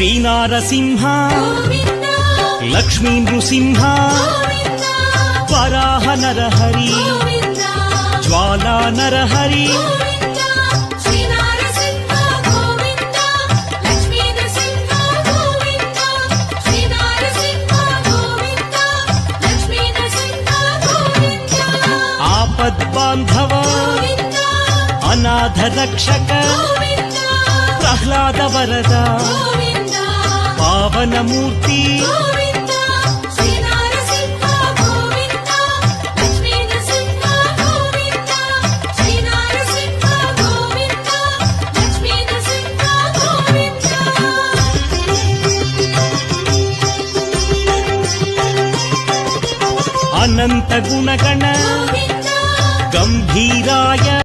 శ్రీనారసింహ లక్ష్మీ నృసింహ వరాహ నరహరి జ్వాలా నరహరి ఆపద్బాంధవ అనాథ రక్షక ప్రహ్లాద వరద పావనమూర్తి అనంత గుణగణ గంభీరాయ